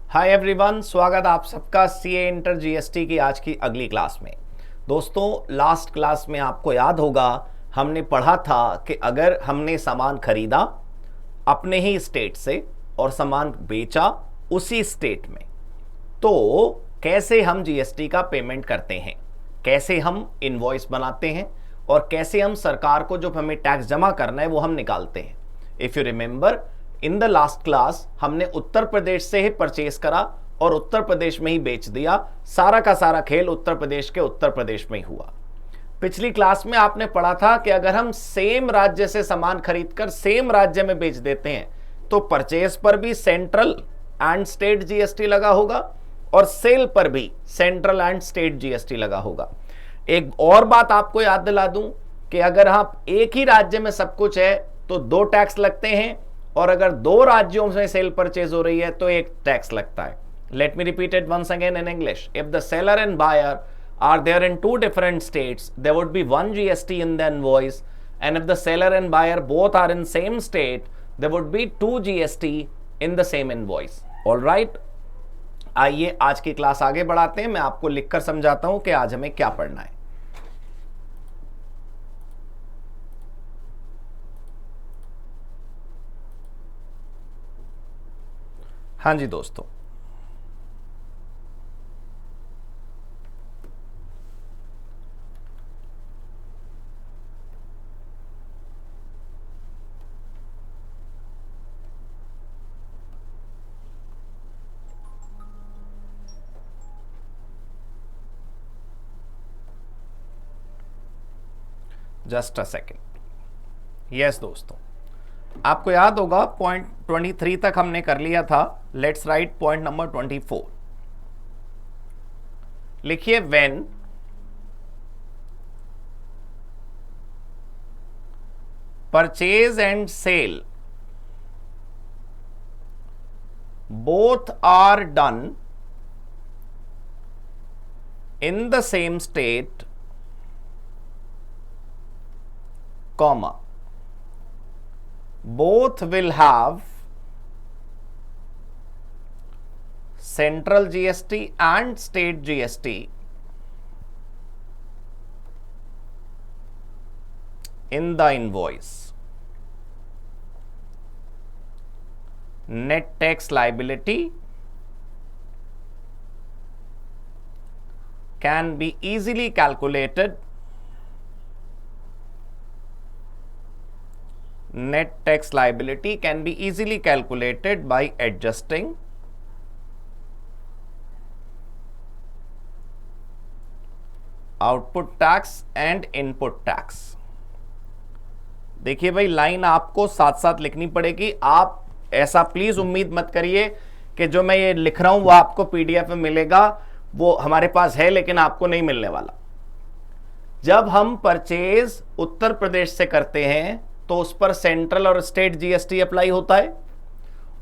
Hi everyone, स्वागत आप सबका सीए इंटर जीएसटी की आज की अगली क्लास में। दोस्तों, लास्ट क्लास में आपको याद होगा हमने पढ़ा था कि अगर हमने सामान खरीदा अपने ही स्टेट से और सामान बेचा उसी स्टेट में, तो कैसे हम जीएसटी का पेमेंट करते हैं, कैसे हम इनवॉइस बनाते हैं और कैसे हम सरकार को जो हमें टैक्स जमा करना है वो हम निकालते हैं। If you remember, in the last class हमने उत्तर प्रदेश से ही परचेस करा और उत्तर प्रदेश में ही बेच दिया। सारा का सारा खेल उत्तर प्रदेश के उत्तर प्रदेश में ही हुआ। पिछली क्लास में आपने पढ़ा था कि अगर हम सेम राज्य से सामान खरीदकर सेम राज्य में बेच देते हैं तो परचेस पर भी सेंट्रल एंड स्टेट जीएसटी लगा होगा और सेल पर भी सेंट्रल एंड स्टेट जीएसटी लगा होगा। एक और बात आपको याद दिला दूं कि अगर आप एक ही राज्य में सब कुछ है तो दो टैक्स लगते हैं और अगर दो राज्यों में सेल परचेज हो रही है तो एक टैक्स लगता है। Let me repeat it once again in English. If the seller and buyer are there in two different states, there would be one GST in the invoice, and if the seller and buyer both are in same state, there would be two GST in the same invoice. All right? आइए आज की class आगे बढ़ाते हैं। मैं आपको लिखकर समझाता हूं कि आज हमें क्या पढ़ना है। हाँ जी दोस्तों, जस्ट अ सेकेंड। यस दोस्तों, आपको याद होगा पॉइंट 23 तक हमने कर लिया था। Let's write point number 24। लिखिए, when purchase and sale both are done in the same state, comma, both will have central GST and state GST in the invoice. Net tax liability can be easily calculated. Net tax liability can be easily calculated by adjusting output tax and input tax. देखिए भाई, line आपको साथ साथ लिखनी पड़ेगी। आप ऐसा please उम्मीद मत करिए कि जो मैं ये लिख रहा हूं वो आपको पीडीएफ में मिलेगा। वो हमारे पास है लेकिन आपको नहीं मिलने वाला। जब हम परचेज उत्तर प्रदेश से करते हैं तो उस पर सेंट्रल और स्टेट जीएसटी अप्लाई होता है,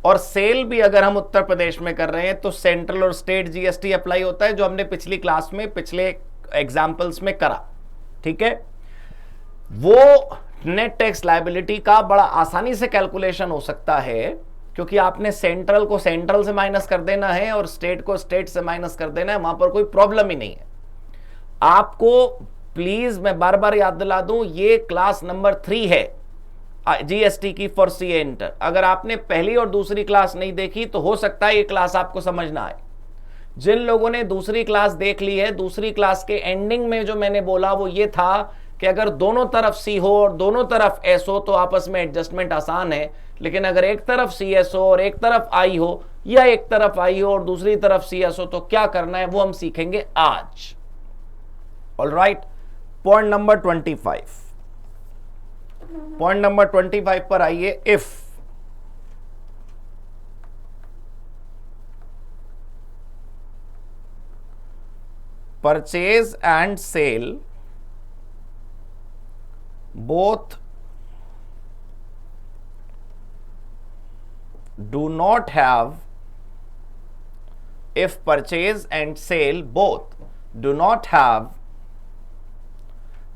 और सेल भी अगर हम उत्तर प्रदेश में कर रहे हैं तो सेंट्रल और स्टेट जीएसटी अप्लाई होता है, जो हमने पिछली क्लास में पिछले एग्जाम्पल्स में करा। ठीक है, वो नेट टैक्स लायबिलिटी का बड़ा आसानी से कैलकुलेशन हो सकता है, क्योंकि आपने सेंट्रल को सेंट्रल से माइनस कर देना है और स्टेट को स्टेट से माइनस कर देना है। वहां पर कोई प्रॉब्लम ही नहीं है। आपको प्लीज मैं बार बार याद दिला दूं, ये क्लास नंबर 3 है जीएसटी की फॉर सीए इंटर। अगर आपने पहली और दूसरी क्लास नहीं देखी तो हो सकता है ये क्लास आपको समझ ना आए। जिन लोगों ने दूसरी क्लास देख ली है, दूसरी क्लास के एंडिंग में जो मैंने बोला वो ये था कि अगर दोनों तरफ सी हो और दोनों तरफ एस हो तो आपस में एडजस्टमेंट आसान है, लेकिन अगर एक तरफ सी एस हो और एक तरफ आई हो, या एक तरफ आई हो और दूसरी तरफ सी एस हो, तो क्या करना है वो हम सीखेंगे आज। Alright, point number 25। Point number 25 पर आइए। If purchase and sale both do not have, if purchase and sale both do not have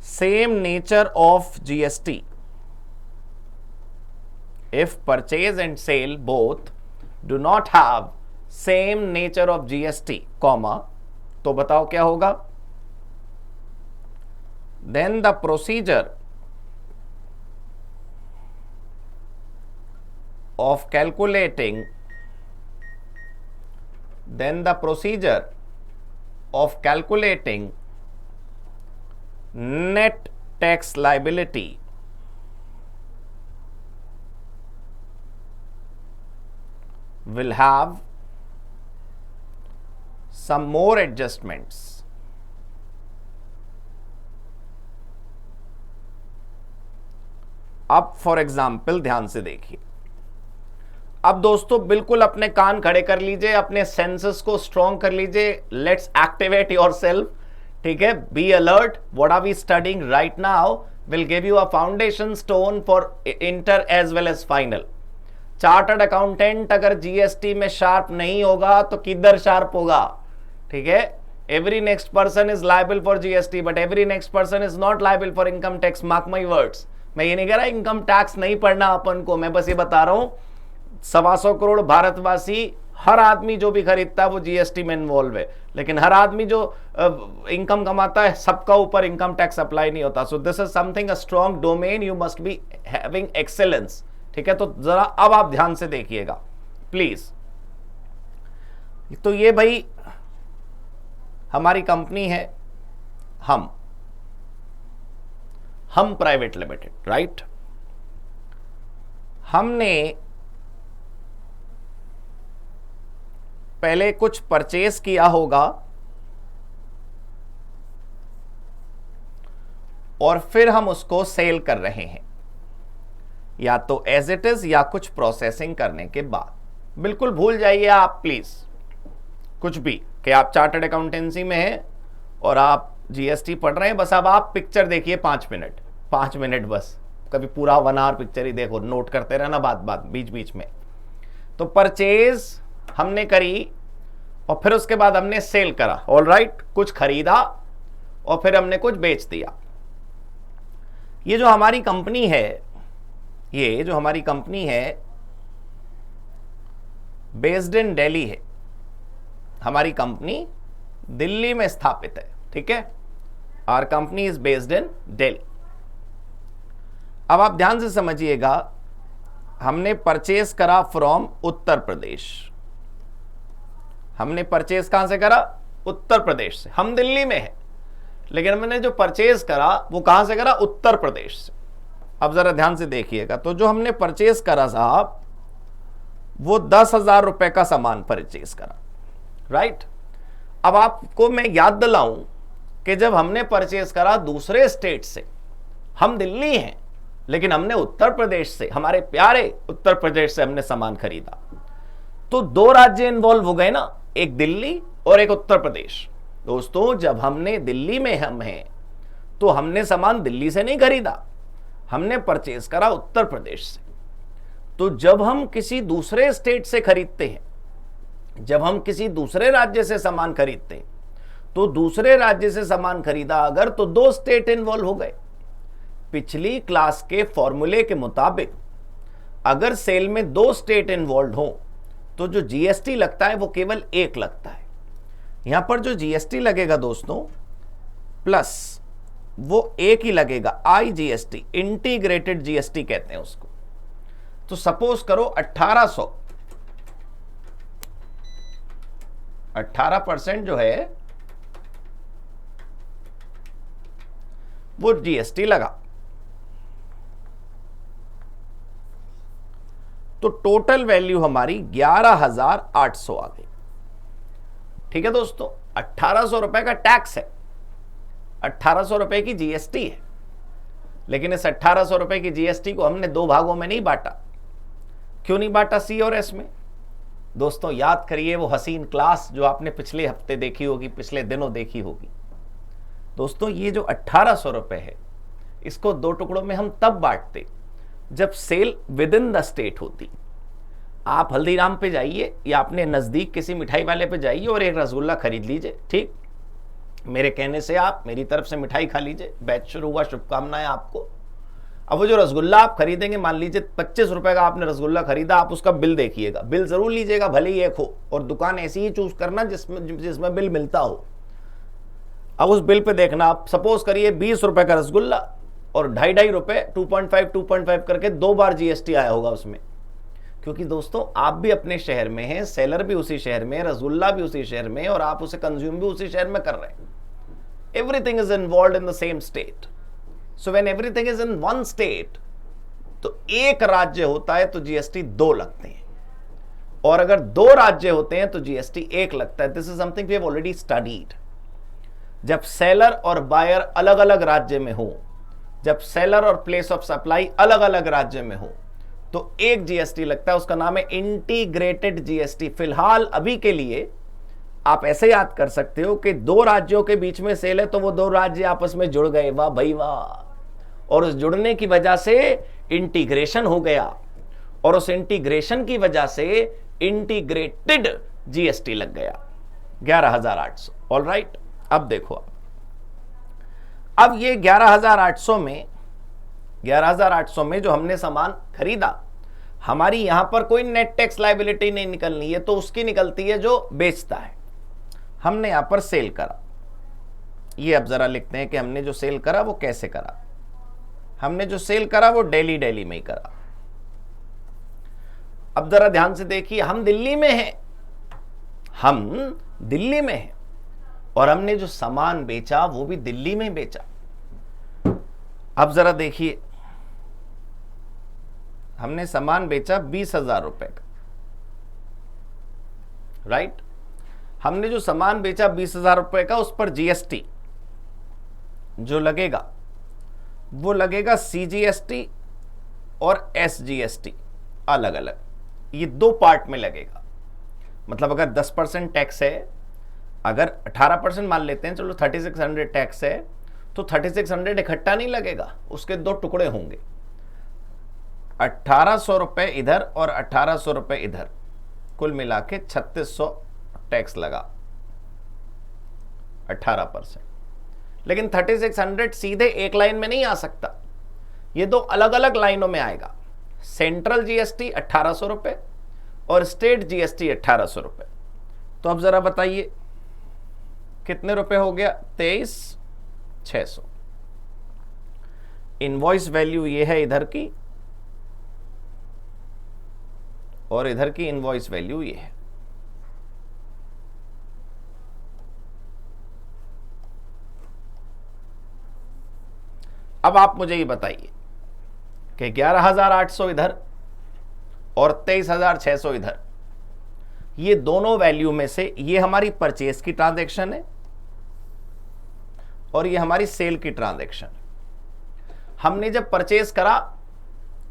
same nature of GST, if purchase and sale both do not have same nature of GST comma, तो बताओ क्या होगा, then the procedure of calculating net tax liability will have some more adjustments. अब for example ध्यान से देखिए, अब दोस्तों बिल्कुल अपने कान खड़े कर लीजिए, अपने सेंसेस को स्ट्रॉन्ग कर लीजिए, लेट्स एक्टिवेट योरसेल्फ, ठीक है, be alert, what are we studying right now will give you a foundation stone for inter as well as final. Chartered accountant अगर जीएसटी में शार्प नहीं होगा तो किधर शार्प होगा, ठीक है। Every next person is liable for GST but every next person is not liable for income tax, mark my words. मैं ये नहीं कह रहा इनकम टैक्स नहीं पढ़ना अपन को, मैं बस ये बता रहा हूं 125 करोड़ भारतवासी, हर आदमी जो भी खरीदता है वो जीएसटी में इन्वॉल्व है, लेकिन हर आदमी जो इनकम कमाता है सबका ऊपर इनकम टैक्स अप्लाई नहीं होता। So this is something a strong domain, you must be having excellence, ठीक है। तो जरा अब आप ध्यान से देखिएगा प्लीज। तो ये भाई हमारी कंपनी है, हम प्राइवेट लिमिटेड, राइट। हमने पहले कुछ परचेस किया होगा और फिर हम उसको सेल कर रहे हैं, या तो एज इट इज या कुछ प्रोसेसिंग करने के बाद। बिल्कुल भूल जाइए आप प्लीज कुछ भी कि आप चार्टर्ड अकाउंटेंसी में हैं और आप जीएसटी पढ़ रहे हैं। बस अब आप पिक्चर देखिए 5 मिनट बस, कभी पूरा 1 आवर पिक्चर ही देखो, नोट करते रहना बात बीच बीच में। तो परचेज हमने करी और फिर उसके बाद हमने सेल करा, ऑल राइट, कुछ खरीदा और फिर हमने कुछ बेच दिया। ये जो हमारी कंपनी है, बेस्ड इन दिल्ली है, हमारी कंपनी दिल्ली में स्थापित है, ठीक है। Our company is based in Delhi. अब आप ध्यान से समझिएगा, हमने परचेस करा फ्रॉम उत्तर प्रदेश। हमने परचेस कहां से करा? उत्तर प्रदेश से। हम दिल्ली में हैं, लेकिन हमने जो परचेस करा वो कहां से करा? उत्तर प्रदेश से। अब जरा ध्यान से देखिएगा, तो जो हमने परचेस करा साहब, वो 10,000 रुपए का सामान परचेस करा, राइट। अब आपको मैं याद दिलाऊं कि जब हमने परचेस करा दूसरे स्टेट से, हम दिल्ली हैं लेकिन हमने उत्तर प्रदेश से, हमारे प्यारे उत्तर प्रदेश से हमने सामान खरीदा, तो 2 राज्य इन्वॉल्व हो गए ना, एक दिल्ली और एक उत्तर प्रदेश। दोस्तों जब हमने दिल्ली में हम हैं तो हमने सामान दिल्ली से नहीं खरीदा, हमने परचेस करा उत्तर प्रदेश से। तो जब हम किसी दूसरे स्टेट से खरीदते हैं, जब हम किसी दूसरे राज्य से सामान खरीदते हैं, तो दूसरे राज्य से सामान खरीदा अगर, तो 2 स्टेट इन्वॉल्व हो गए। पिछली क्लास के फॉर्मूले के मुताबिक अगर सेल में 2 स्टेट इन्वॉल्व हो तो जो जीएसटी लगता है वो केवल 1 लगता है। यहां पर जो जीएसटी लगेगा दोस्तों, प्लस वो 1 ही लगेगा, आईजीएसटी, इंटीग्रेटेड जीएसटी कहते हैं उसको। तो सपोज करो 18% जो है वो जीएसटी लगा, तो टोटल वैल्यू हमारी 11,800 आ गई। ठीक है दोस्तों, 1,800 रुपए का टैक्स है, 1,800 रुपए की जीएसटी है, लेकिन इस 1,800 रुपए की जीएसटी को हमने 2 भागों में नहीं बांटा। क्यों नहीं बांटा सी और एस में? दोस्तों याद करिए वो हसीन क्लास जो आपने पिछले हफ्ते देखी होगी, पिछले दिनों देखी होगी। दोस्तों ये जो 1,800 रुपए है, इसको 2 टुकड़ों में हम तब बांटते जब sale within the state होती। आप हल्दीराम पे जाइए या अपने नजदीक किसी मिठाई वाले पे जाइए और एक रसगुल्ला खरीद लीजिए, ठीक, मेरे कहने से आप मेरी तरफ से मिठाई खा लीजिए, बैच शुरू हुआ, शुभकामनाएं आपको। अब वो जो रसगुल्ला आप खरीदेंगे, मान लीजिए 25 रुपए का आपने रसगुल्ला खरीदा, आप उसका बिल देखिएगा, बिल जरूर लीजिएगा भले ही एक हो, और दुकान ऐसी ही चूज करना जिसमें बिल मिलता हो। अब उस बिल पे देखना, आप सपोज करिए 20 रुपए का रसगुल्ला और 2.5 रुपए 2.5 करके 2 बार जीएसटी आया होगा उसमें, क्योंकि दोस्तों आप भी अपने शहर में हैं, सेलर भी उसी शहर में, रसगुल्ला भी उसी शहर में, और आप उसे कंज्यूम भी उसी शहर में कर रहे हैं। Everything is involve in the same state. So when everything is in one state, तो एक राज्य होता है तो जीएसटी 2 लगते हैं, और अगर 2 राज्य होते हैं तो जीएसटी 1 लगता है। This is something we have already studied. जब सेलर और बायर अलग अलग राज्य में हो, जब सेलर और प्लेस ऑफ सप्लाई अलग अलग राज्य में हो, तो एक जीएसटी लगता है, उसका नाम है इंटीग्रेटेड जीएसटी। फिलहाल अभी के लिए आप ऐसे याद कर सकते हो कि 2 राज्यों के बीच में सेल है तो वो 2 राज्य आपस में जुड़ गए, वाह भाई वाह, और उस जुड़ने की वजह से इंटीग्रेशन हो गया, और उस इंटीग्रेशन की वजह से इंटीग्रेटेड जीएसटी लग गया 11,800। ऑल राइट, अब देखो, अब ये 11,800 में जो हमने सामान खरीदा, हमारी यहां पर कोई नेट टैक्स लायबिलिटी नहीं निकलनी है, तो उसकी निकलती है जो बेचता है। हमने यहां पर सेल करा, ये अब जरा लिखते हैं कि हमने जो सेल करा वो कैसे करा। हमने जो सेल करा वो दिल्ली में ही करा। अब जरा ध्यान से देखिए, हम दिल्ली में हैं, और हमने जो सामान बेचा वो भी दिल्ली में बेचा। अब जरा देखिए, हमने सामान बेचा 20,000 रुपए का, राइट। हमने जो सामान बेचा 20,000 रुपए का, उस पर जीएसटी जो लगेगा वो लगेगा सीजीएसटी और एसजीएसटी अलग अलग, ये 2 पार्ट में लगेगा। मतलब अगर 10% टैक्स है, अगर 18% मान लेते हैं, चलो 3600 टैक्स है, तो 3600 इकट्ठा नहीं लगेगा, उसके 2 टुकड़े होंगे, 1800 रुपए इधर और 1800 रुपए इधर, कुल मिला के 3600 टैक्स लगा 18%। लेकिन 3600 सीधे एक लाइन में नहीं आ सकता, ये 2 अलग अलग लाइनों में आएगा। सेंट्रल जीएसटी 1800 रुपए और स्टेट जीएसटी 1800 रुपए। तो अब जरा बताइए कितने रुपए हो गया? 23,600। इनवॉइस वैल्यू ये है इधर की, और इधर की इनवॉइस वैल्यू ये है। अब आप मुझे ये बताइए कि 11,800 इधर और 23,600 इधर, ये दोनों वैल्यू में से ये हमारी परचेज की ट्रांजैक्शन है और ये हमारी सेल की ट्रांजैक्शन। हमने जब परचेज करा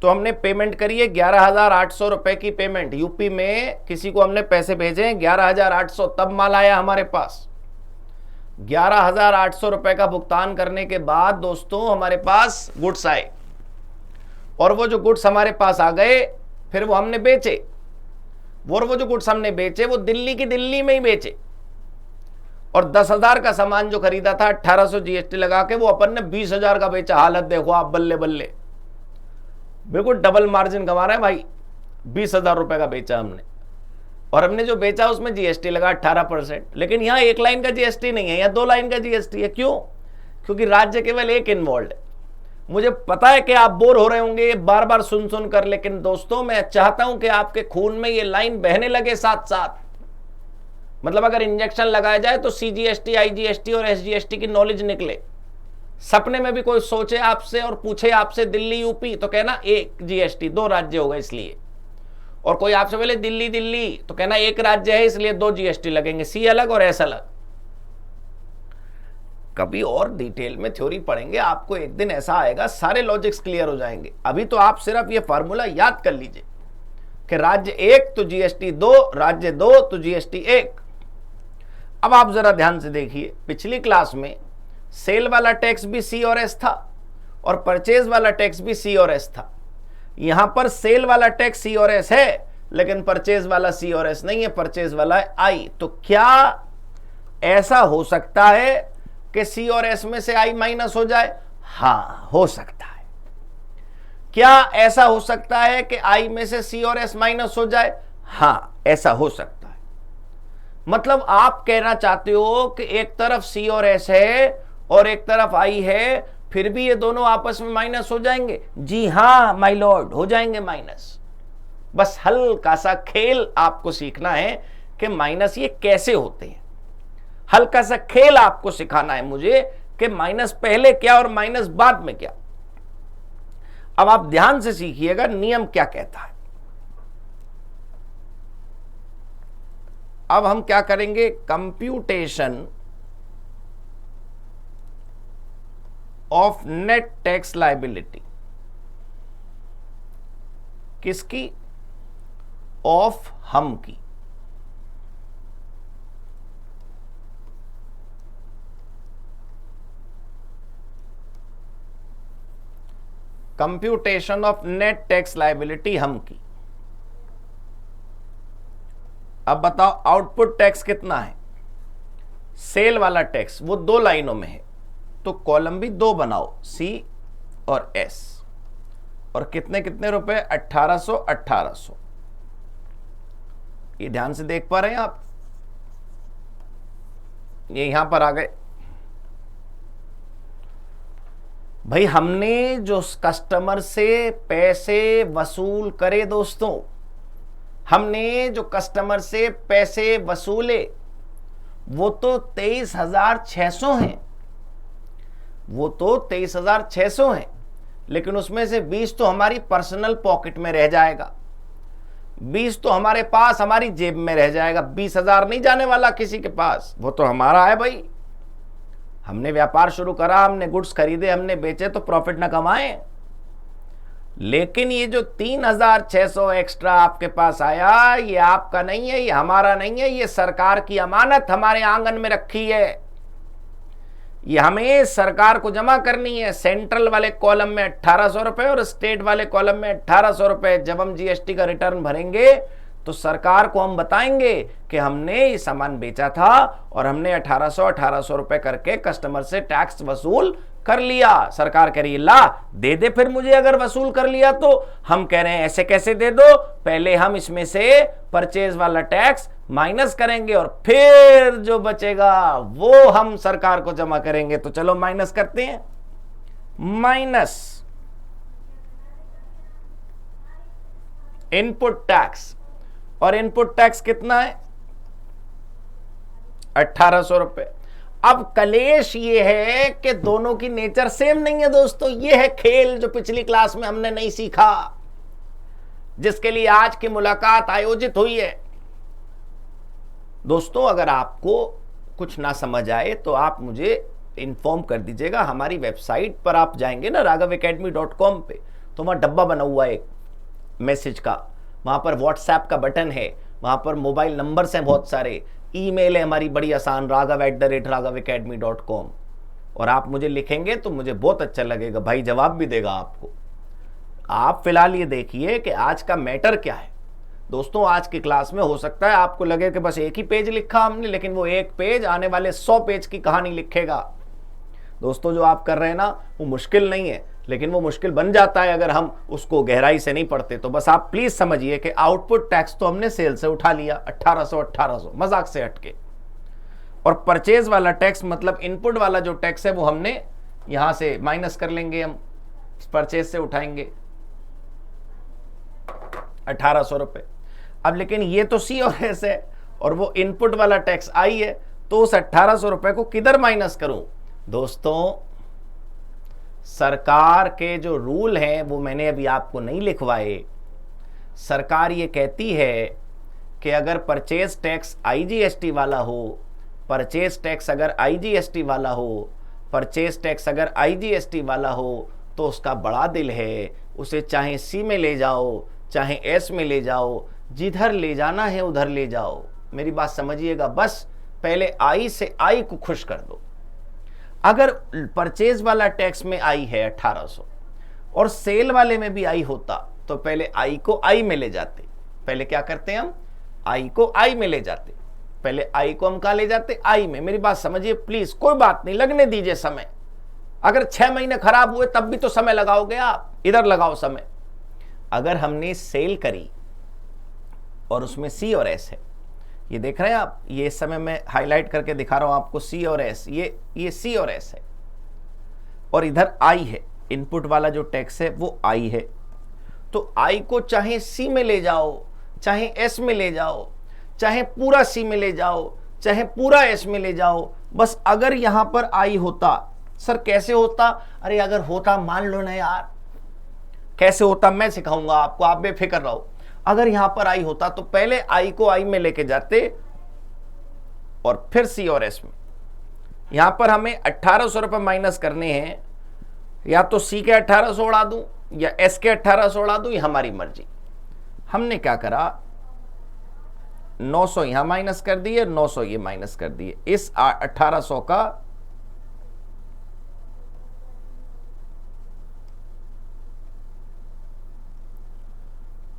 तो हमने पेमेंट करी है 11,800 रुपए की पेमेंट। यूपी में किसी को हमने पैसे भेजे 11,800, तब माल आया हमारे पास। 11,800 रुपए का भुगतान करने के बाद दोस्तों हमारे पास गुड्स आए, और वो जो गुड्स हमारे पास आ गए फिर वो हमने बेचे, और वो जो गुड्स हमने बेचे वो दिल्ली की दिल्ली में ही बेचे। और 10,000 का सामान जो खरीदा था 1,800 जीएसटी लगा के, वो अपन ने 20,000 का बेचा। हालत देखो आप, बल्ले बल्ले, बिल्कुल डबल मार्जिन कमा रहे हैं भाई। 20,000 रुपए का बेचा हमने, और हमने जो बेचा उसमें जीएसटी लगा 18%। लेकिन यहां 1 लाइन का जीएसटी नहीं है, यहां 2 लाइन का जीएसटी है। क्यों? क्योंकि राज्य केवल एक इन्वॉल्व है। मुझे पता है कि आप बोर हो रहे होंगे बार बार सुन सुन कर, लेकिन दोस्तों मैं चाहता हूं कि आपके खून में ये लाइन बहने लगे साथ साथ। मतलब अगर इंजेक्शन लगाया जाए तो सीजीएसटी, आईजीएसटी और एसजीएसटी की नॉलेज निकले। सपने में भी कोई सोचे आपसे और पूछे आपसे दिल्ली यूपी, तो कहना एक जीएसटी, 2 राज्य हो गए इसलिए। और कोई आपसे बोले दिल्ली दिल्ली, तो कहना एक राज्य है इसलिए 2 जीएसटी लगेंगे, सी अलग और एस अलग। कभी और डिटेल में थ्योरी पढ़ेंगे, आपको एक दिन ऐसा आएगा सारे लॉजिक्स क्लियर हो जाएंगे। अभी तो आप सिर्फ ये फार्मूला याद कर लीजिए कि राज्य 1 तो जीएसटी 2, राज्य 2 तो जीएसटी 1। अब आप जरा ध्यान से देखिए, पिछली क्लास में सेल वाला टैक्स भी सी और एस था और परचेज वाला टैक्स भी सी और एस था। यहां पर सेल वाला टैक्स सी और एस है, लेकिन परचेज वाला सी और एस नहीं है, परचेज वाला है आई। तो क्या ऐसा हो सकता है कि सी और एस में से आई माइनस हो जाए? हाँ, हो सकता है। क्या ऐसा हो सकता है कि आई में से सी और एस माइनस हो जाए? हां, ऐसा हो सकता है। मतलब आप कहना चाहते हो कि एक तरफ सी और एस है और एक तरफ आई है, फिर भी ये दोनों आपस में माइनस हो जाएंगे? जी हां माय लॉर्ड, हो जाएंगे माइनस। बस हल्का सा खेल आपको सीखना है कि माइनस ये कैसे होते हैं। हल्का सा खेल आपको सिखाना है मुझे कि माइनस पहले क्या और माइनस बाद में क्या। अब आप ध्यान से सीखिएगा नियम क्या कहता है। अब हम क्या करेंगे? Computation of net tax liability. किसकी? ऑफ हम की। Computation of net tax liability हम की। अब बताओ आउटपुट टैक्स कितना है? सेल वाला टैक्स वो 2 लाइनों में है, तो कॉलम भी 2 बनाओ, सी और एस। और कितने कितने रुपए? 1800 1800। ये ध्यान से देख पा रहे हैं आप? ये यहां पर आ गए भाई। हमने जो कस्टमर से पैसे वसूल करे दोस्तों, हमने जो कस्टमर से पैसे वसूले वो तो 23,600 हैं, वो तो 23,600 हैं, लेकिन उसमें से 20 तो हमारी पर्सनल पॉकेट में रह जाएगा, 20 तो हमारे पास हमारी जेब में रह जाएगा। 20,000 नहीं जाने वाला किसी के पास, वो तो हमारा है भाई। हमने व्यापार शुरू करा, हमने गुड्स खरीदे, हमने बेचे, तो प्रॉफिट ना कमाए। लेकिन ये जो 3,600 एक्स्ट्रा आपके पास आया, ये आपका नहीं है, ये हमारा नहीं है, ये सरकार की अमानत हमारे आंगन में रखी है। ये हमें सरकार को जमा करनी है। सेंट्रल वाले कॉलम में 1800 रुपए और स्टेट वाले कॉलम में 1800 रुपए। जब हम जीएसटी का रिटर्न भरेंगे तो सरकार को हम बताएंगे कि हमने ये सामान बेचा था और हमने 1800 रुपए करके कस्टमर से टैक्स वसूल कर लिया। सरकार कह रही है ला दे दे फिर मुझे, अगर वसूल कर लिया तो। हम कह रहे हैं ऐसे कैसे दे दो, पहले हम इसमें से परचेज वाला टैक्स माइनस करेंगे और फिर जो बचेगा वो हम सरकार को जमा करेंगे। तो चलो माइनस करते हैं। माइनस इनपुट टैक्स, और इनपुट टैक्स कितना है? 1800 रुपए। अब कलेश ये है कि दोनों की नेचर सेम नहीं है दोस्तों। ये है खेल जो पिछली क्लास में हमने नहीं सीखा, जिसके लिए आज की मुलाकात आयोजित हुई है। दोस्तों अगर आपको कुछ ना समझ आए तो आप मुझे इन्फॉर्म कर दीजिएगा। हमारी वेबसाइट पर आप जाएंगे ना raghavacademy.com पे, तो वहां डब्बा बना हुआ है एक मैसेज का, वहां पर व्हाट्सएप का बटन है, वहां पर मोबाइल नंबर्स हैं बहुत सारे, ईमेल है हमारी बड़ी आसान raghav@raghavacademy.com। और आप मुझे लिखेंगे तो मुझे बहुत अच्छा लगेगा, भाई जवाब भी देगा आपको। आप फिलहाल ये देखिए कि आज का मैटर क्या है। दोस्तों आज की क्लास में हो सकता है आपको लगे कि बस एक ही पेज लिखा हमने, लेकिन वो एक पेज आने वाले 100 पेज की कहानी लिखेगा। दोस्तों जो आप कर रहे हैं ना वो मुश्किल नहीं है, लेकिन वो मुश्किल बन जाता है अगर हम उसको गहराई से नहीं पढ़ते। तो बस आप प्लीज समझिए कि आउटपुट टैक्स तो हमने सेल से उठा लिया 1800 मजाक से हटके, और परचेज वाला टैक्स मतलब इनपुट वाला जो टैक्स है वो हमने यहां से माइनस कर लेंगे, हम परचेज से उठाएंगे 1800 रुपए। अब लेकिन ये तो सी और एस है और वो इनपुट वाला टैक्स आई है, तो उस 1800 रुपए को किधर माइनस करूं? दोस्तों सरकार के जो रूल हैं वो मैंने अभी आपको नहीं लिखवाए। सरकार ये कहती है कि अगर परचेज टैक्स आईजीएसटी वाला हो, परचेज टैक्स अगर आईजीएसटी वाला हो, परचेज टैक्स अगर आईजीएसटी वाला हो तो उसका बड़ा दिल है, उसे चाहे सी में ले जाओ चाहे एस में ले जाओ, जिधर ले जाना है उधर ले जाओ। मेरी बात समझिएगा, बस पहले आई से आई को खुश कर दो। अगर परचेज वाला टैक्स में आई है 1800 और सेल वाले में भी आई होता तो पहले आई को आई में ले जाते। पहले क्या करते हम? आई को आई में ले जाते। पहले आई को हम कहां ले जाते? आई में। मेरी बात समझिए प्लीज, कोई बात नहीं, लगने दीजिए समय। अगर 6 महीने खराब हुए तब भी तो समय लगाओगे आप, इधर लगाओ समय। अगर हमने सेल करी और उसमें सी और एस है, ये देख रहे हैं आप, ये इस समय मैं हाईलाइट करके दिखा रहा हूं आपको, सी और एस, ये सी और एस है, और इधर आई है, इनपुट वाला जो टैक्स है वो आई है। तो आई को चाहे सी में ले जाओ, चाहे एस में ले जाओ, चाहे पूरा सी में ले जाओ, चाहे पूरा एस में ले जाओ, बस अगर यहां पर आई होता, सर कैसे होता, अरे अगर होता मान लो ना यार, कैसे होता मैं सिखाऊंगा आपको, आप बेफिक्र रहो। अगर यहां पर आई होता तो पहले आई को आई में लेके जाते और फिर सी और एस में। यहां पर हमें 1800 रुपए माइनस करने हैं, या तो सी के 1800 उड़ा दूं या एस के 1800 उड़ा दूं, ये हमारी मर्जी। हमने क्या करा, 900 यहां माइनस कर दिए, 900 ये माइनस कर दिए। इस 1800 का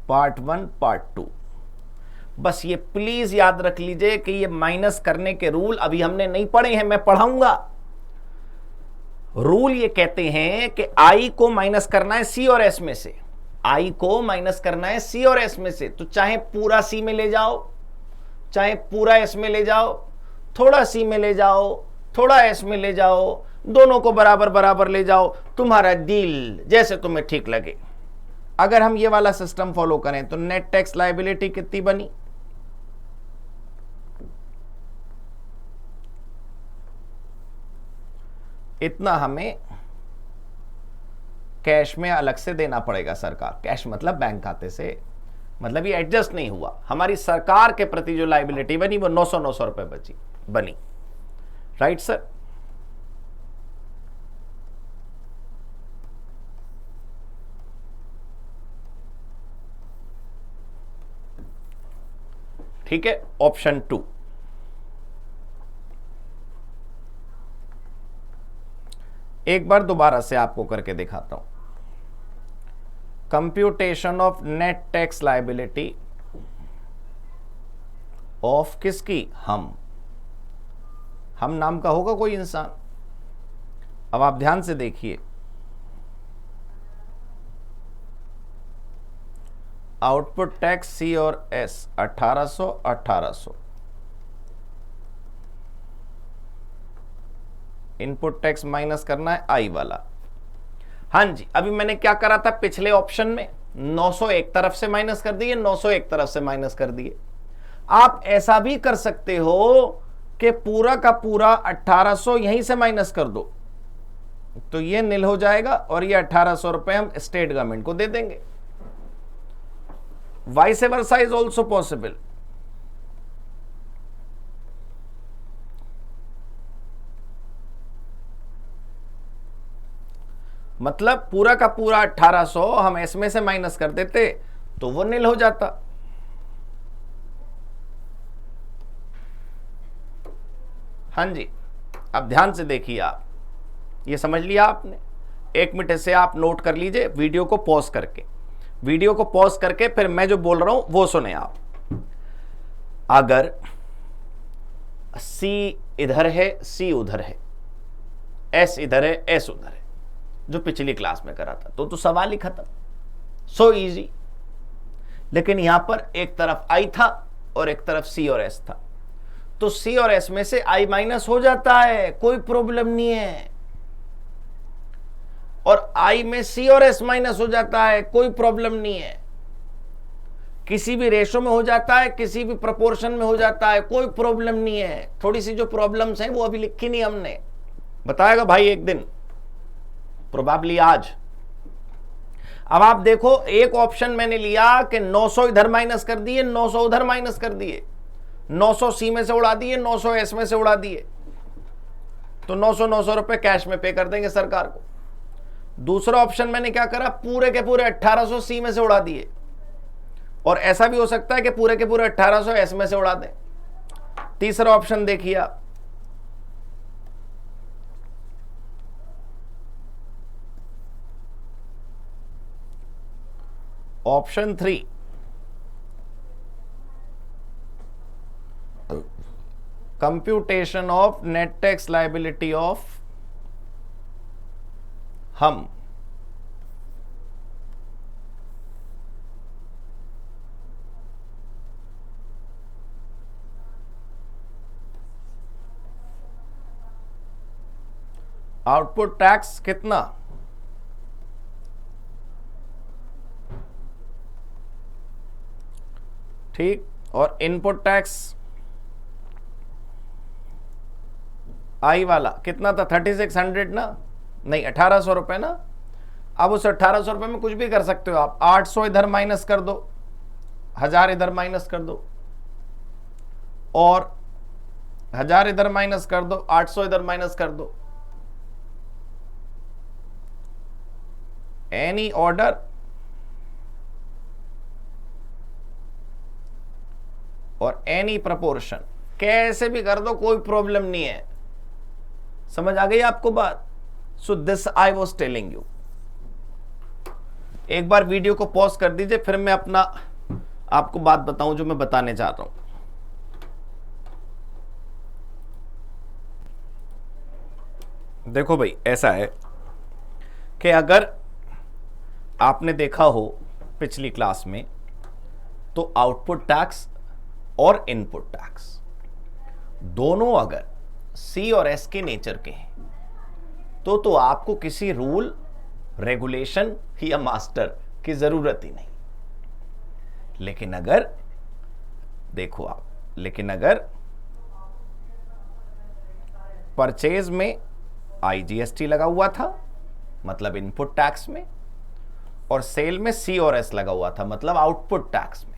पार्ट 1 पार्ट 2, बस ये प्लीज याद रख लीजिए कि ये माइनस करने के रूल अभी हमने नहीं पढ़े हैं, मैं पढ़ाऊंगा। रूल ये कहते हैं कि आई को माइनस करना है सी और एस में से, आई को माइनस करना है सी और एस में से, तो चाहे पूरा सी में ले जाओ, चाहे पूरा एस में ले जाओ, थोड़ा सी में ले जाओ, थोड़ा एस में ले जाओ, दोनों को बराबर बराबर ले जाओ, तुम्हारा दिल जैसे तुम्हें ठीक लगे। अगर हम ये वाला सिस्टम फॉलो करें तो नेट टैक्स लायबिलिटी कितनी बनी, इतना हमें कैश में अलग से देना पड़ेगा सरकार, कैश मतलब बैंक खाते से, मतलब ये एडजस्ट नहीं हुआ, हमारी सरकार के प्रति जो लायबिलिटी बनी वो 900 रुपए बनी। राइट सर, ठीक है। ऑप्शन 2, एक बार दोबारा से आपको करके दिखाता हूं। Computation of net tax liability of किसकी, हम नाम का होगा कोई इंसान। अब आप ध्यान से देखिए, आउटपुट टैक्स सी और एस 1800, इनपुट टैक्स माइनस करना है आई वाला। हां जी, अभी मैंने क्या करा था पिछले ऑप्शन में, 900 एक तरफ से माइनस कर दिए, 900 एक तरफ से माइनस कर दिए। आप ऐसा भी कर सकते हो कि पूरा का पूरा 1800 यहीं से माइनस कर दो, तो ये नील हो जाएगा और ये 1800 रुपए हम स्टेट गवर्नमेंट को दे देंगे। Vice versa is also possible. मतलब पूरा का पूरा 1800 हम इसमें से माइनस कर देते तो वो नील हो जाता। हां जी, अब ध्यान से देखिए, आप ये समझ लिया आपने। एक मिनट से आप नोट कर लीजिए, वीडियो को पॉज करके फिर मैं जो बोल रहा हूं वो सुने आप। अगर सी इधर है, सी उधर है, एस इधर है, एस उधर है, जो पिछली क्लास में करा था, तो सवाल ही खत्म, सो इजी। लेकिन यहां पर एक तरफ आई था और एक तरफ सी और एस था, तो सी और एस में से आई माइनस हो जाता है, कोई प्रॉब्लम नहीं है, और आई में सी और एस माइनस हो जाता है, कोई प्रॉब्लम नहीं है। किसी भी रेशो में हो जाता है, किसी भी प्रोपोर्शन में हो जाता है, कोई प्रॉब्लम नहीं है। थोड़ी सी जो प्रॉब्लम्स हैं वो अभी लिखी नहीं हमने, बताएगा भाई एक दिन, प्रोबेबली आज। अब आप देखो, एक ऑप्शन मैंने लिया कि 900 इधर माइनस कर दिए, 900 उधर माइनस कर दिए, 900 सी में से उड़ा दिए, 900 एस में से उड़ा दिए, तो 900 रुपए कैश में पे कर देंगे सरकार को। दूसरा ऑप्शन मैंने क्या करा, पूरे के पूरे 1800 सी में से उड़ा दिए, और ऐसा भी हो सकता है कि पूरे के पूरे 1800 एस में से उड़ा दें। तीसरा ऑप्शन देखिए आप, option 3, computation of net tax liability of हम आउटपुट टैक्स कितना, ठीक, और इनपुट टैक्स आई वाला कितना था 3600 ना, नहीं 1800 रुपए ना। अब उस 1800 रुपए में कुछ भी कर सकते हो आप, 800 इधर माइनस कर दो, 1000 इधर माइनस कर दो, और 1000 इधर माइनस कर दो, 800 इधर माइनस कर दो। एनी ऑर्डर और एनी प्रपोर्शन, कैसे भी कर दो, कोई प्रॉब्लम नहीं है। समझ आ गई आपको बात? So this I was telling you. एक बार वीडियो को पॉज कर दीजिए, फिर मैं अपना आपको बात बताऊं जो मैं बताने चाह रहा हूं। देखो भाई, ऐसा है कि अगर आपने देखा हो पिछली क्लास में, तो आउटपुट टैक्स और इनपुट टैक्स दोनों अगर सी और एस के नेचर के हैं तो आपको किसी रूल, रेगुलेशन या मास्टर की जरूरत ही नहीं। लेकिन अगर देखो आप, लेकिन अगर परचेज में आईजीएसटी लगा हुआ था, मतलब इनपुट टैक्स में, और सेल में सी और एस लगा हुआ था, मतलब आउटपुट टैक्स में,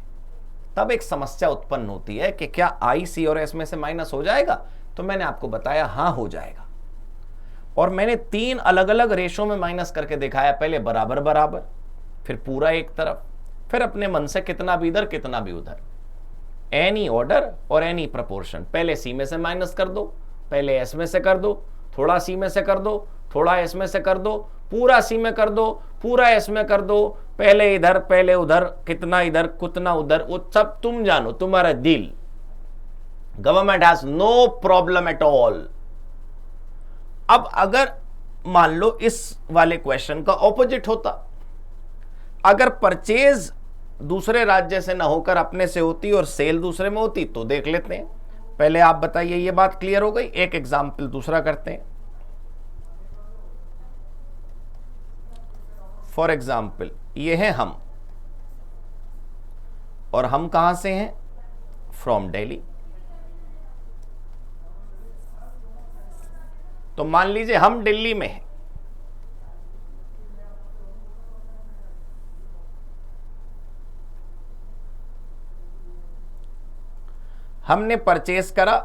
तब एक समस्या उत्पन्न होती है कि क्या आई सी और एस में से माइनस हो जाएगा? तो मैंने आपको बताया हां हो जाएगा, और मैंने 3 अलग अलग रेशो में माइनस करके दिखाया। पहले बराबर बराबर, फिर पूरा एक तरफ, फिर अपने मन से कितना भी इधर कितना भी उधर, एनी ऑर्डर और एनी प्रपोर्शन। पहले सी में से माइनस कर दो, पहले एस में से कर दो, थोड़ा सी में से कर दो, थोड़ा एस में से कर दो, पूरा सी में कर दो, पूरा एस में कर दो, पहले इधर पहले उधर, कितना इधर कितना उधर, वो सब तुम जानो, तुम्हारा दिल। Government has no problem at all. अब अगर मान लो इस वाले क्वेश्चन का ऑपोजिट होता, अगर परचेज दूसरे राज्य से ना होकर अपने से होती और सेल दूसरे में होती, तो देख लेते हैं। पहले आप बताइए, ये बात क्लियर हो गई? एक एग्जाम्पल दूसरा करते हैं। फॉर एग्जाम्पल, ये हैं हम, और हम कहां से हैं? फ्रॉम दिल्ली। तो मान लीजिए हम दिल्ली में हैं, हमने परचेस करा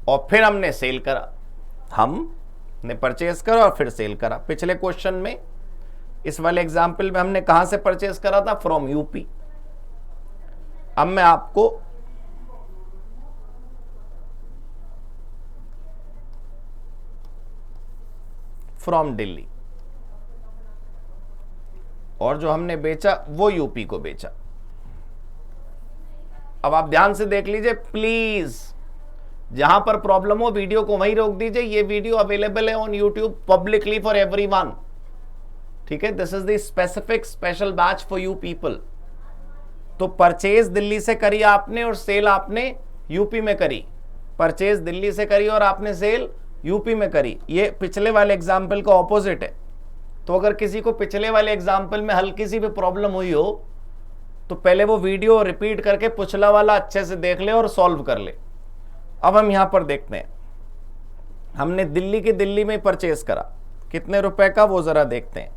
और फिर हमने सेल करा। हमने परचेस करा और फिर सेल करा। पिछले क्वेश्चन में, इस वाले एग्जाम्पल में, हमने कहां से परचेस करा था? From UP. अब मैं आपको फ्रॉम दिल्ली, और जो हमने बेचा वो यूपी को बेचा। अब आप ध्यान से देख लीजिए प्लीज, जहां पर प्रॉब्लम हो वीडियो को वहीं रोक दीजिए। ये वीडियो अवेलेबल है on YouTube publicly for everyone, ठीक है? This is the specific special batch for you people. तो परचेज दिल्ली से करी आपने और सेल आपने यूपी में करी। परचेज दिल्ली से करी और आपने सेल यूपी में करी। ये पिछले वाले एग्जाम्पल का ऑपोजिट है। तो अगर किसी को पिछले वाले एग्जाम्पल में हल्की सी भी प्रॉब्लम हुई हो, तो पहले वो वीडियो रिपीट करके पिछला वाला अच्छे से देख ले और सॉल्व कर ले। अब हम यहां पर देखते हैं, हमने दिल्ली के दिल्ली में परचेस करा, कितने रुपए का वो जरा देखते हैं।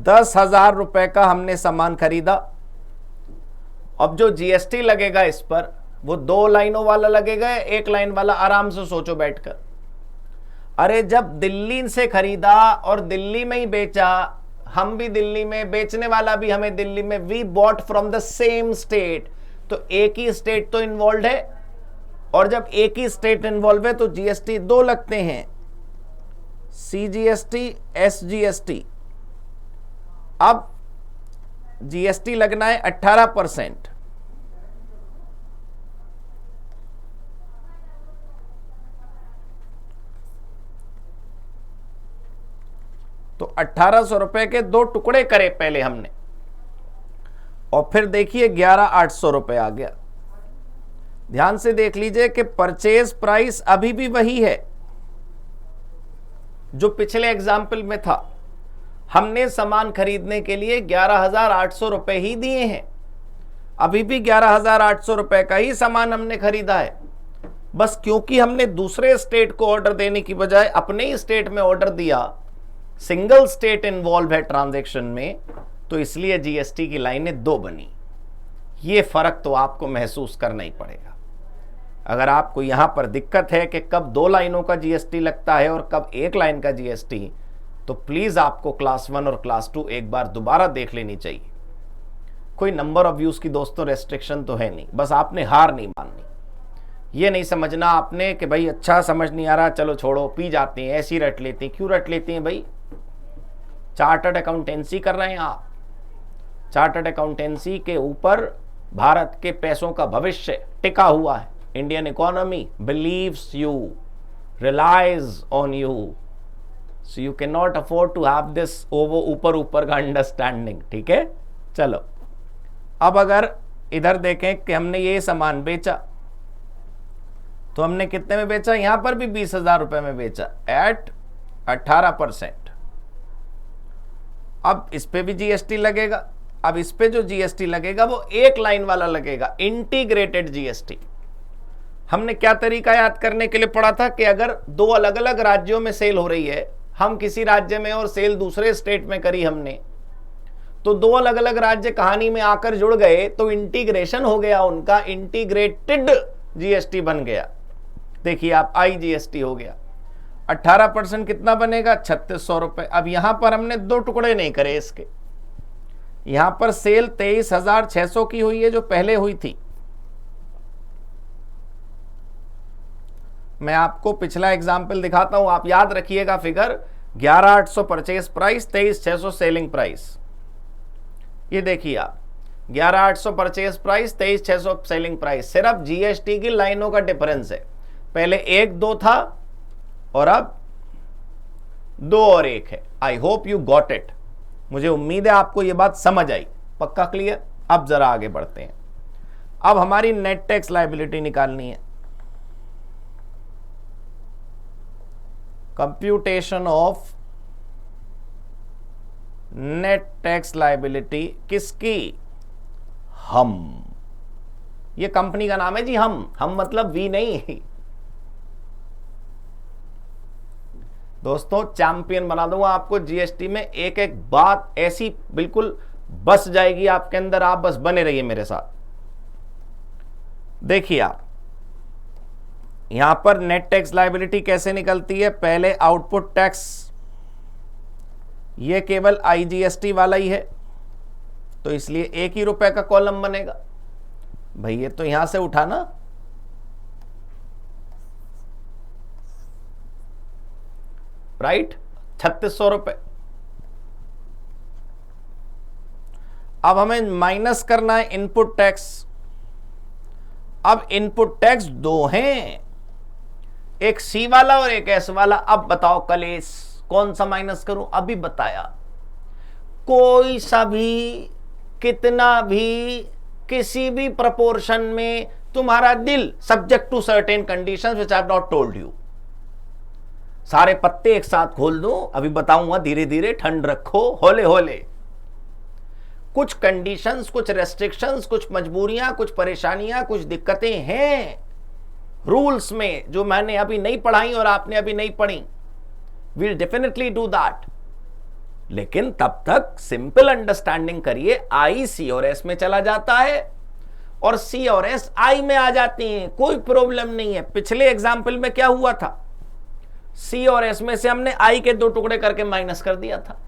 10,000 रुपए का हमने सामान खरीदा। अब जो जीएसटी लगेगा इस पर, वो 2 लाइनों वाला लगेगा, 1 लाइन वाला? आराम से सोचो बैठकर। अरे जब दिल्ली से खरीदा और दिल्ली में ही बेचा, हम भी दिल्ली में, बेचने वाला भी हमें दिल्ली में, we bought from the same state, तो एक ही स्टेट तो इन्वॉल्व है, और जब एक ही स्टेट इन्वॉल्व है तो जीएसटी 2 लगते हैं, सीजीएसटी, एसजीएसटी। अब जीएसटी लगना है 18%, 1800 रुपए के 2 टुकड़े करे पहले हमने, और फिर देखिए 11800 रुपए आ गया। ध्यान से देख लीजिए कि परचेज प्राइस अभी भी वही है जो पिछले एग्जाम्पल में था। हमने सामान खरीदने के लिए 11,800 रुपए ही दिए हैं, अभी भी 11,800 रुपए का ही सामान हमने खरीदा है। बस क्योंकि हमने दूसरे स्टेट को ऑर्डर देने की बजाय अपने ही स्टेट में ऑर्डर दिया, सिंगल स्टेट इन्वॉल्व है ट्रांजैक्शन में, तो इसलिए जीएसटी की लाइनें 2 बनी। ये फर्क तो आपको महसूस करना ही पड़ेगा। अगर आपको यहां पर दिक्कत है कि कब 2 लाइनों का जीएसटी लगता है और कब 1 लाइन का जीएसटी, तो प्लीज आपको क्लास 1 और क्लास 2 एक बार दोबारा देख लेनी चाहिए। कोई नंबर ऑफ व्यूज की दोस्तों रेस्ट्रिक्शन तो है नहीं, बस आपने हार नहीं माननी। ये नहीं समझना आपने कि भाई अच्छा समझ नहीं आ रहा, चलो छोड़ो, पी जाती हैं, ऐसी रट लेती हैं। क्यों रट लेती हैं भाई? चार्टर्ड अकाउंटेंसी कर रहे हैं आप। चार्टर्ड अकाउंटेंसी के ऊपर भारत के पैसों का भविष्य टिका हुआ है। Indian economy believes you, relies on you, so you can not afford to have this ऊपर ऊपर का अंडरस्टैंडिंग। ठीक है, चलो अब अगर इधर देखें कि हमने ये सामान बेचा, तो हमने कितने में बेचा? यहां पर भी 20,000 रुपए में बेचा एट 18%। अब इस पे भी जीएसटी लगेगा। अब इस पे जो जीएसटी लगेगा वो 1 लाइन वाला लगेगा, इंटीग्रेटेड जीएसटी। हमने क्या तरीका याद करने के लिए पढ़ा था कि अगर 2 अलग अलग राज्यों में सेल हो रही है, हम किसी राज्य में और सेल दूसरे स्टेट में करी हमने, तो 2 अलग अलग राज्य कहानी में आकर जुड़ गए, तो इंटीग्रेशन हो गया उनका, इंटीग्रेटेड जीएसटी बन गया। देखिए आप, आईजीएसटी हो गया। 18% कितना बनेगा? 3600 रुपए। अब यहां पर हमने 2 टुकड़े नहीं करे इसके, यहां पर सेल 23,600 की हुई है जो पहले हुई थी। मैं आपको पिछला एग्जाम्पल दिखाता हूं, आप याद रखिएगा figure. 11,800 purchase price, 23,600 selling price. ये देखिए आप, 11,800 परचेज प्राइस, 23,600 सेलिंग प्राइस। सिर्फ जीएसटी की लाइनों का डिफरेंस है। पहले 1 2 था और अब 2 और 1 है। I hope you got it. मुझे उम्मीद है आपको यह बात समझ आई। पक्का क्लियर? अब जरा आगे बढ़ते हैं। अब हमारी नेट टैक्स लायबिलिटी निकालनी है। Computation of net tax liability किसकी? हम। ये कंपनी का नाम है जी, हम मतलब वी नहीं। दोस्तों चैंपियन बना दूंगा आपको जीएसटी में। एक एक बात ऐसी बिल्कुल बस जाएगी आपके अंदर, आप बस बने रहिए मेरे साथ। देखिए आप, यहां पर नेट टैक्स लायबिलिटी कैसे निकलती है? पहले आउटपुट टैक्स, ये केवल आईजीएसटी वाला ही है, तो इसलिए 1 ही रुपए का कॉलम बनेगा। भाई ये तो यहां से उठा ना, राइट? 3600 रुपए। अब हमें माइनस करना है इनपुट टैक्स। अब इनपुट टैक्स 2 हैं, एक सी वाला और एक एस वाला। अब बताओ कलेश, कौन सा माइनस करूं? अभी बताया, कोई सा भी, कितना भी, किसी भी प्रपोर्शन में तुम्हारा दिल, subject to certain conditions which I have not told you. सारे पत्ते एक साथ खोल दूं, अभी बताऊंगा धीरे धीरे, ठंड रखो, होले होले। कुछ कंडीशंस, कुछ रेस्ट्रिक्शंस, कुछ मजबूरियां, कुछ परेशानियां, कुछ दिक्कतें हैं रूल्स में जो मैंने अभी नहीं पढ़ाई और आपने अभी नहीं पढ़ी। We'll definitely do that। लेकिन तब तक सिंपल अंडरस्टैंडिंग करिए, आई सी और एस में चला जाता है और सी और एस आई में आ जाती हैं, कोई प्रॉब्लम नहीं है। पिछले एग्जाम्पल में क्या हुआ था? सी और एस में से हमने आई के 2 टुकड़े करके माइनस कर दिया था,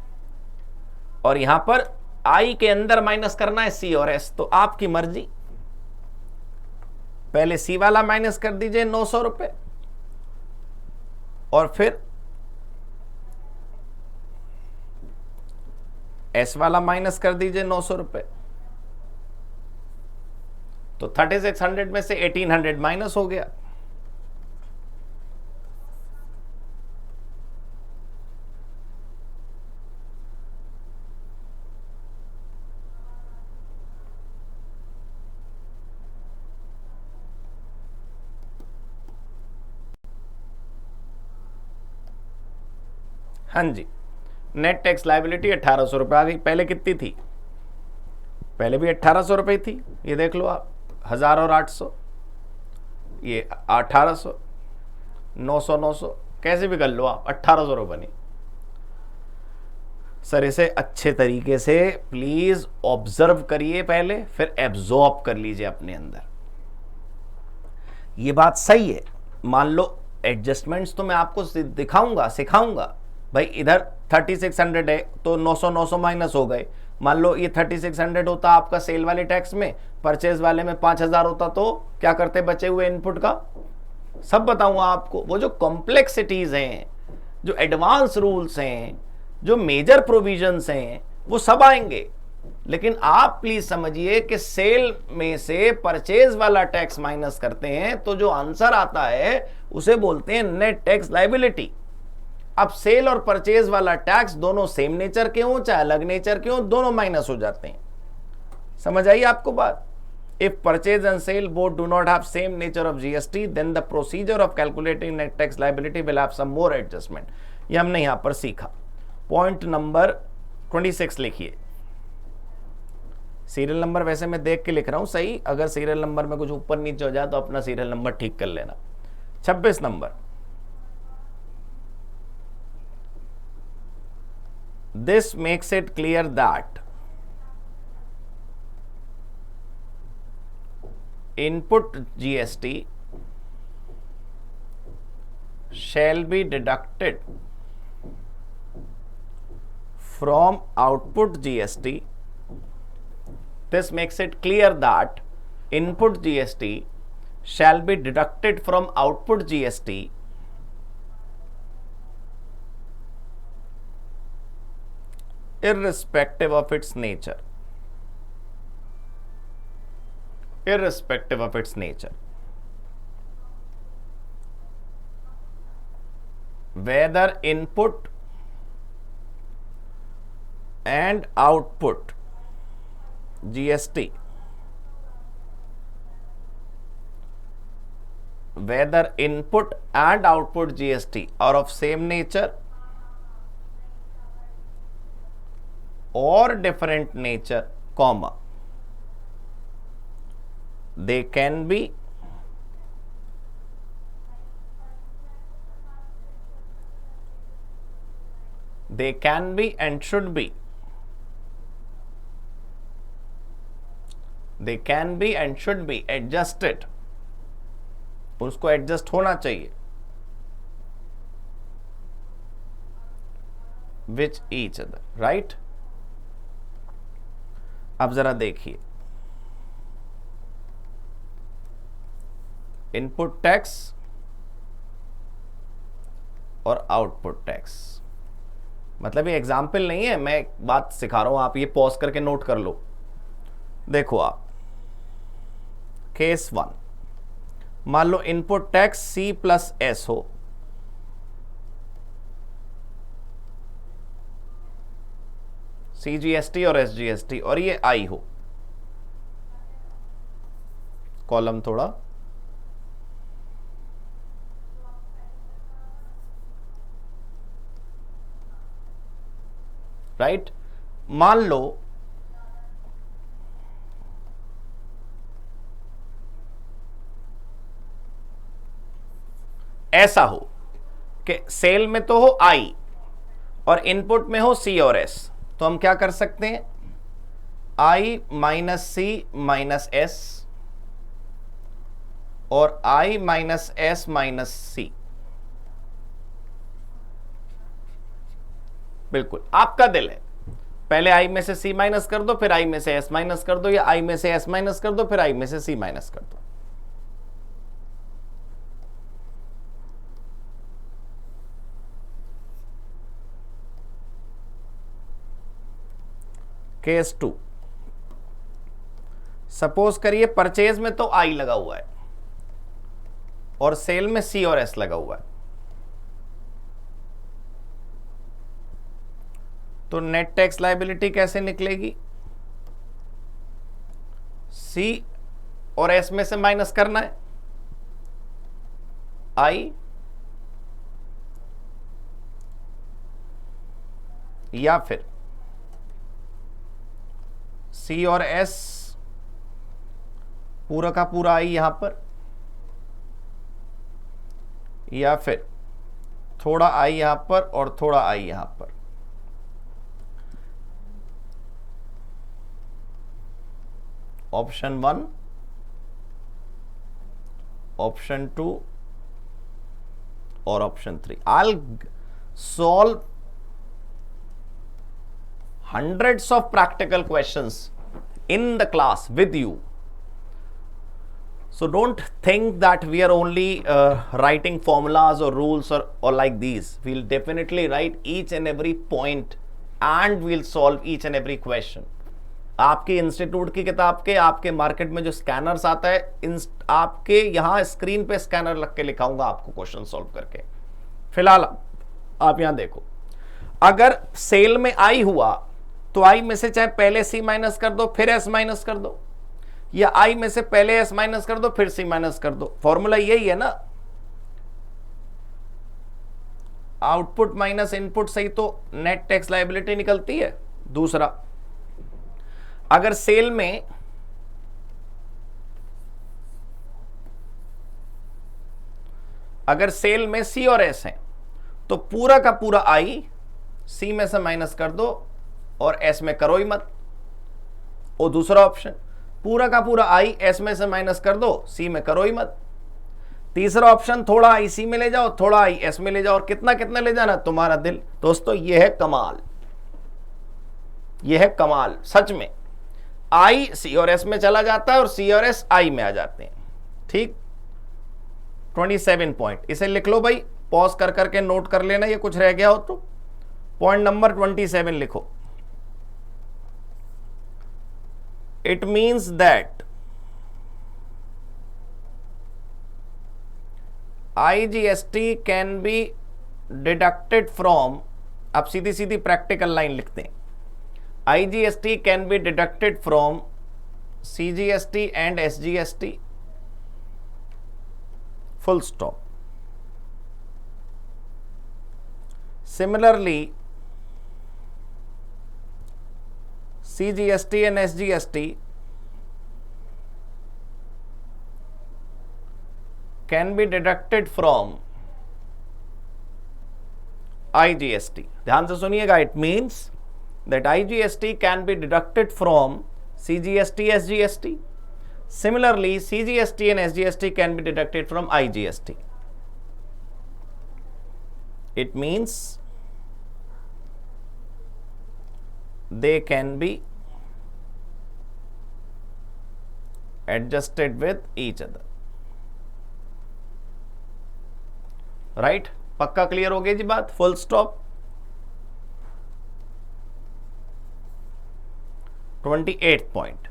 और यहां पर आई के अंदर माइनस करना है सी और एस, तो आपकी मर्जी। पहले सी वाला माइनस कर दीजिए 900 रुपए, और फिर एस वाला माइनस कर दीजिए 900 रुपए। तो 3600 में से 1800 माइनस हो गया। हाँ जी, नेट टैक्स लाइबिलिटी 1800 रुपये आ गई। पहले कितनी थी? पहले भी 1800 रुपये थी। ये देख लो आप, 1000 और 800, ये 1800, 900 900, कैसे भी कर लो आप, 1800 रुपये बनी। सर इसे अच्छे तरीके से प्लीज ऑब्जर्व करिए पहले, फिर एब्जॉर्ब कर लीजिए अपने अंदर। ये बात सही है। मान लो एडजस्टमेंट्स तो मैं आपको दिखाऊंगा, सिखाऊंगा। भाई इधर 3600 है तो 900 900 माइनस हो गए। मान लो ये 3600 होता आपका सेल वाले टैक्स में, परचेज वाले में 5000 होता, तो क्या करते बचे हुए इनपुट का? सब बताऊंगा आपको। वो जो कॉम्प्लेक्सिटीज हैं, जो एडवांस रूल्स हैं, जो मेजर प्रोविजंस हैं, वो सब आएंगे। लेकिन आप प्लीज समझिए कि सेल में से परचेज वाला टैक्स माइनस करते हैं तो जो आंसर आता है उसे बोलते हैं नेट टैक्स लायबिलिटी। अब सेल और परचेज वाला टैक्स दोनों सेम नेचर के हों चाहे अलग नेचर के हों, दोनों माइनस हो जाते हैं। समझ आई आपको बात? If purchase and sale both do not have same nature of GST, then the procedure of calculating net tax liability will have some more adjustment. ये हमने यहां पर सीखा। पॉइंट नंबर 26 लिखिए। सीरियल नंबर वैसे मैं देख के लिख रहा हूं सही, अगर सीरियल नंबर में कुछ ऊपर नीचे हो जाए तो अपना सीरियल नंबर ठीक कर लेना। 26 number, this makes it clear that input GST shall be deducted from output GST. This makes it clear that input GST shall be deducted from output GST irrespective of its nature. Irrespective of its nature. Whether input and output GST, whether input and output GST are of same nature or different nature, comma, they can be and should be, they can be and should be adjusted. उसको adjust होना चाहिए with each other, right? अब जरा देखिए, input tax और output tax, मतलब ये example नहीं है, मैं एक बात सिखा रहा हूं, आप ये पॉज करके नोट कर लो। देखो आप, केस 1, मान लो इनपुट टैक्स C+S हो, CGST और SGST, और ये I हो। कॉलम थोड़ा राइट। मान लो ऐसा हो कि सेल में तो हो I और इनपुट में हो C और S, तो हम क्या कर सकते हैं? I minus C minus S और I minus S minus C। बिल्कुल आपका दिल है, पहले I में से C माइनस कर दो, फिर I में से S माइनस कर दो, या I में से S माइनस कर दो, फिर I में से C माइनस कर दो। केस 2, सपोज करिए परचेज में तो I लगा हुआ है और सेल में C और S लगा हुआ है, तो नेट टैक्स लायबिलिटी कैसे निकलेगी? C और S में से माइनस करना है I या फिर C और S पूरा का पूरा I यहां पर, या फिर थोड़ा I यहां पर और थोड़ा I यहां पर। ऑप्शन 1, ऑप्शन 2 और option 3। I'll solve hundreds of practical questions in the class with you. So don't think that we are only writing formulas or rules or like these. We'll definitely write each and every point and we'll solve each and every question. आपके institute की किताब के, आपके market में जो scanners आता है, आपके यहां स्क्रीन पे स्कैनर लग के लिखाऊंगा आपको क्वेश्चन सॉल्व करके। फिलहाल आप यहां देखो, अगर सेल में आई हुआ तो आई में से चाहे पहले सी माइनस कर दो फिर एस माइनस कर दो, या आई में से पहले एस माइनस कर दो फिर सी माइनस कर दो। फॉर्मूला यही है ना, आउटपुट माइनस इनपुट से ही तो नेट टैक्स लायबिलिटी निकलती है। दूसरा, अगर सेल में सी और एस है तो पूरा का पूरा आई सी में से माइनस कर दो और एस में करो ही मत। और दूसरा ऑप्शन, पूरा का पूरा आई एस में से माइनस कर दो, सी में करो ही मत। तीसरा ऑप्शन, थोड़ा आई सी में ले जाओ थोड़ा आई एस में ले जाओ, और कितना कितना ले जाना तुम्हारा दिल। दोस्तों यह है कमाल, यह है कमाल सच में। आई सी और एस में चला जाता है और सी और एस आई में आ जाते हैं। ठीक, 27 पॉइंट इसे लिख लो भाई, पॉज कर करके नोट कर लेना, ये कुछ रह गया हो तो। पॉइंट नंबर 27 लिखो। It means that IGST can be deducted from, अब सीधी सीधी प्रैक्टिकल लाइन लिखते हैं, IGST can be deducted from CGST and SGST, full stop. Similarly, CGST and SGST can be deducted from IGST. ध्यान से सुनिएगा, it means that IGST can be deducted from CGST, SGST. Similarly, CGST and SGST can be deducted from IGST. It means they can be adjusted with each other. Right? पक्का clear हो गई जी बात, full stop. 28th point.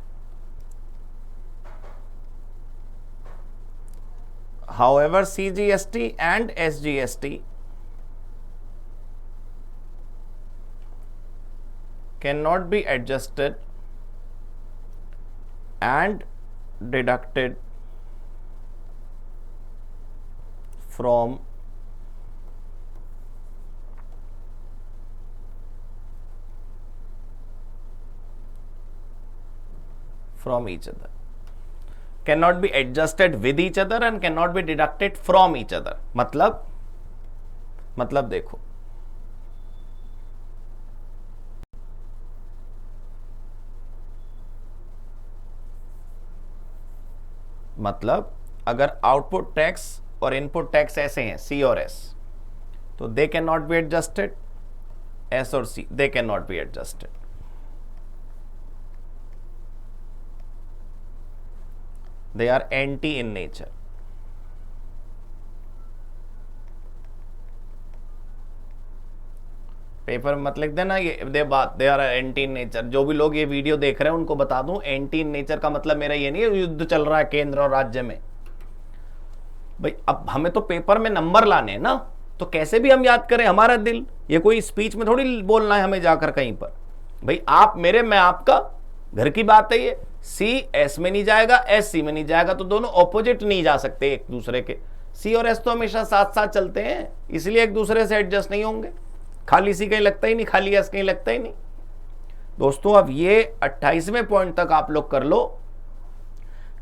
However, CGST and SGST cannot be adjusted and deducted from each other, cannot be adjusted with each other and cannot be deducted from each other। मतलब देखो, मतलब अगर output tax और input tax ऐसे हैं C और S, तो they can not be adjusted, S और C they can not be adjusted. They are anti in nature. Paper मत लिख देना ये they are anti in nature. जो भी लोग ये वीडियो देख रहे हैं उनको बता दूं, एंटी इन नेचर का मतलब मेरा ये नहीं है युद्ध चल रहा है केंद्र और राज्य में। भाई अब हमें तो पेपर में नंबर लाने हैं ना, तो कैसे भी हम याद करें हमारा दिल, ये कोई स्पीच में थोड़ी बोलना है हमें जाकर कहीं पर। भाई आप मेरे, मैं आपका, घर की बात है ये। सी एस में नहीं जाएगा, एस सी में नहीं जाएगा, तो दोनों ऑपोजिट नहीं जा सकते एक दूसरे के। सी और एस तो हमेशा साथ साथ चलते हैं, इसलिए एक दूसरे से एडजस्ट नहीं होंगे। खाली सी कहीं लगता ही नहीं, खाली एस कहीं लगता ही नहीं। दोस्तों अब ये 28वें पॉइंट तक आप लोग कर लो,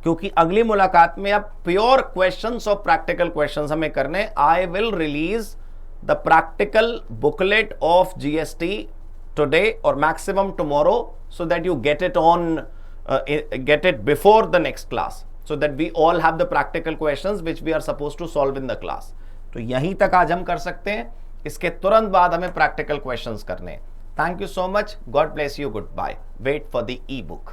क्योंकि अगली मुलाकात में अब प्योर क्वेश्चंस और प्रैक्टिकल क्वेश्चंस हमें करने। I will release the practical booklet of GST today और maximum tomorrow, so that you get it before the next class, so that we all have the practical questions which we are supposed to solve in the class. तो यहीं तक आज हम कर सकते हैं, इसके तुरंत बाद हमें प्रैक्टिकल क्वेश्चंस करने हैं। Thank you so much, God bless you, good bye, wait for the e book.